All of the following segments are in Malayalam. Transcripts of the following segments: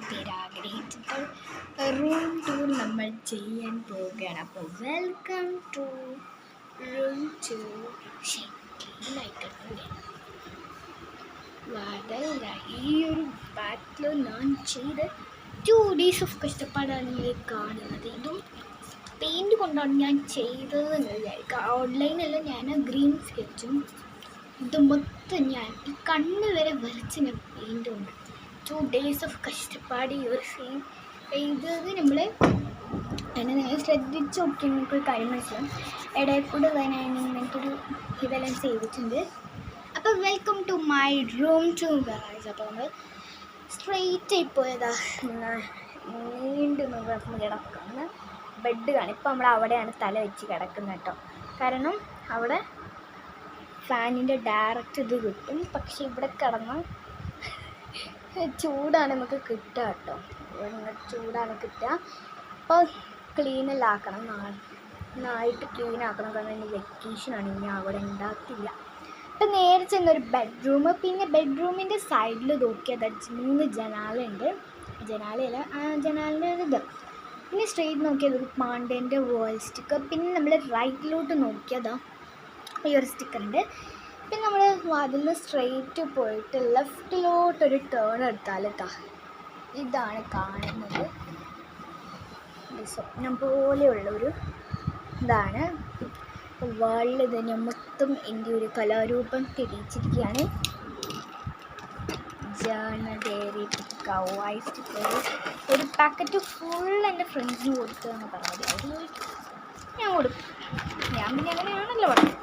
പേര് ആഗ്രഹിച്ചപ്പോൾ റൂം ടൂർ നമ്മൾ ചെയ്യാൻ പോവുകയാണ്. അപ്പോൾ വെൽക്കം ടു റൂം ടൂർ. ഈ ഒരു ബാറ്റിൽ ഞാൻ ചെയ്ത 2 days ഓഫ് കഷ്ടപ്പാടാണ് നിങ്ങൾ കാണുന്നത്. ഇതും പെയിൻറ് കൊണ്ടാണ് ഞാൻ ചെയ്തതെന്ന് വിചാരിക്കുക. ഓൺലൈനല്ല, ഞാൻ ഗ്രീൻ സ്കെച്ചും ഇത് മൊത്തം ഞാൻ ഈ കണ്ണ് വരെ വരച്ച് ഞാൻ പെയിൻറ് കൊണ്ട് 2 days ഓഫ് കഷ്ടപ്പാട് ഈ ഒരു സീൻ ചെയ്തത്. നമ്മൾ എന്നെ ശ്രദ്ധിച്ച് നോക്കി നമുക്കൊരു കാര്യം മനസ്സിലാവും. ഇടയിൽ കൂടെ ഞാൻ ഇങ്ങനത്തൊരു ഇതെല്ലാം ചെയ്തിട്ടുണ്ട്. അപ്പോൾ welcome to my room to guys. അപ്പോൾ നമ്മൾ സ്ട്രെയിറ്റ് ആയി പോയതാ നീണ്ടു നോക്കി കിടക്കുന്ന ബെഡ് കാണും. ഇപ്പോൾ നമ്മൾ അവിടെയാണ് തല വെച്ച് കിടക്കുന്നത് കേട്ടോ. കാരണം അവിടെ ഫാനിൻ്റെ ഡയറക്റ്റ് ഇത് കിട്ടും. പക്ഷെ ഇവിടെ കിടന്ന് ചൂടാണ് നമുക്ക് കിട്ടുക കേട്ടോ. ചൂടാണ് കിട്ടുക. അപ്പോൾ ക്ലീനെല്ലാം ആക്കണം, നന്നായിട്ട് ക്ലീൻ ആക്കണം. കാരണം ഇനി വെക്കേഷനാണ്, ഇനി അവിടെ ഉണ്ടാക്കില്ല. അപ്പം നേരെ ചെന്നൊരു ബെഡ്റൂം. പിന്നെ ബെഡ്റൂമിൻ്റെ സൈഡിൽ നോക്കിയാൽ 3 ജനാലുണ്ട്. ജനാലിൻ്റെ ഇത്. പിന്നെ സ്ട്രെയിറ്റ് നോക്കിയത് ഒരു പാണ്ടേൻ്റെ വാൾ സ്റ്റിക്കർ. പിന്നെ നമ്മൾ റൈറ്റിലോട്ട് നോക്കിയതാ ഈ ഒരു സ്റ്റിക്കറുണ്ട്. പിന്നെ നമ്മൾ വാതിൽ സ്ട്രെയിറ്റ് പോയിട്ട് ലെഫ്റ്റിലോട്ടൊരു ടേൺ എടുത്താൽ ഇതാണ് കാണുന്നത്. സ്വപ്നം പോലെയുള്ളൊരു ഇതാണ്. വാളിൽ തന്നെ മൊത്തം എൻ്റെ ഒരു കലാരൂപം തെളിയിച്ചിരിക്കുകയാണ്. ഒരു പാക്കറ്റ് ഫുൾ എൻ്റെ ഫ്രണ്ട്സിന് കൊടുത്തതെന്ന് പറഞ്ഞത്. അതിൽ ഞാൻ കൊടുക്കും. ഞാൻ പിന്നെ അങ്ങനെയാണല്ലോ പറഞ്ഞത്.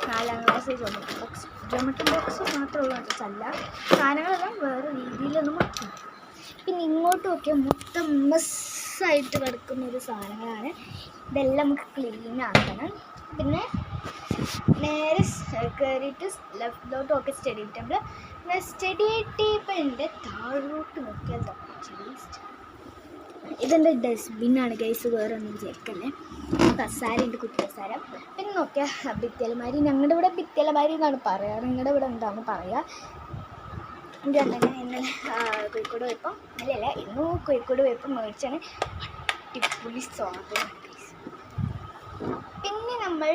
4ാം ക്ലാസ്സിൽ ജോമെട്രി ബോക്സ് മാത്രമുള്ള അല്ല, സാധനങ്ങളെല്ലാം വേറെ രീതിയിലൊന്നും മാറ്റും. പിന്നെ ഇങ്ങോട്ട് നോക്കിയാൽ മൊത്തം മെസ്സായിട്ട് കിടക്കുന്നൊരു സാധനങ്ങളാണ്. ഇതെല്ലാം നമുക്ക് ക്ലീൻ ആക്കണം. പിന്നെ നേരെ കയറിയിട്ട് ലെഫ്റ്റിലോട്ട് നോക്കി സ്റ്റഡി ടേബിൾ. സ്റ്റഡി ടേബിളിൻ്റെ താഴോട്ട് നോക്കിയാൽ ഇതെൻ്റെ ഡസ്റ്റ്ബിന്നാണ് ഗൈസ്, വേറെ ഒന്നും വിചാരിക്കല്ലേ. കസാരയുണ്ട്, കുട്ടി കസാര. പിന്നെ നോക്കിയാൽ ഭിത്തിയലമാരി. ഞങ്ങളുടെ ഇവിടെ ഭിത്തിയലമാരി എന്നാണ് പറയുക. നിങ്ങളുടെ ഇവിടെ എന്താണെന്ന് പറയുക. എൻ്റെ അണ്ണനെ ഇന്നലെ കോഴിക്കോട് പോയപ്പോൾ ഇന്നും കോഴിക്കോട് പോയപ്പോൾ മേടിച്ചാണ് അടിപൊളി സ്വാദം. പിന്നെ നമ്മൾ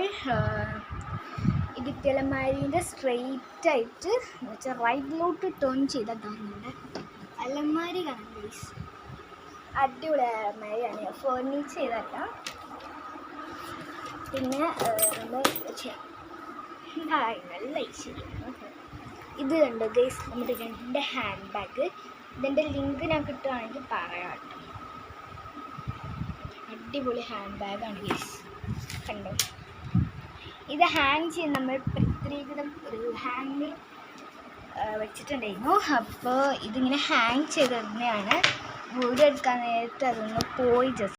ഈ ഭിത്തിയലമാരീൻ്റെ സ്ട്രെയിറ്റായിട്ട് എന്ന് വെച്ചാൽ റൈറ്റിലോട്ട് ടേൺ ചെയ്തതാണ് നമ്മുടെ അലമാരി കാണാൻ പ്ലീസ്. അടിപൊളി അലമാരിയാണ്, ഫേർണിച്ചർ ചെയ്തല്ല. പിന്നെ നമ്മൾ നല്ല ശരിയാണ്. ഇത് കണ്ടോ ഗൈസ്, നമ്മുടെ 2 ഹാൻഡ് ബാഗ്. ഇതിൻ്റെ ലിങ്ക് ഞാൻ കിട്ടുകയാണെങ്കിൽ പറയാം കേട്ടോ. അടിപൊളി ഹാൻഡ് ബാഗാണ് ഗൈസ്, കണ്ടോ. ഇത് ഹാങ് ചെയ്ത് നമ്മൾ പ്രത്യേകം ഒരു ഹാങ്ങിൽ വെച്ചിട്ടുണ്ടായിരുന്നു. അപ്പോൾ ഇതിങ്ങനെ ഹാങ് ചെയ്ത് തന്നെയാണ്. വീഡിയോ എടുക്കാൻ നേരത്തെ അതൊന്ന് പോയി ജസ്റ്റ്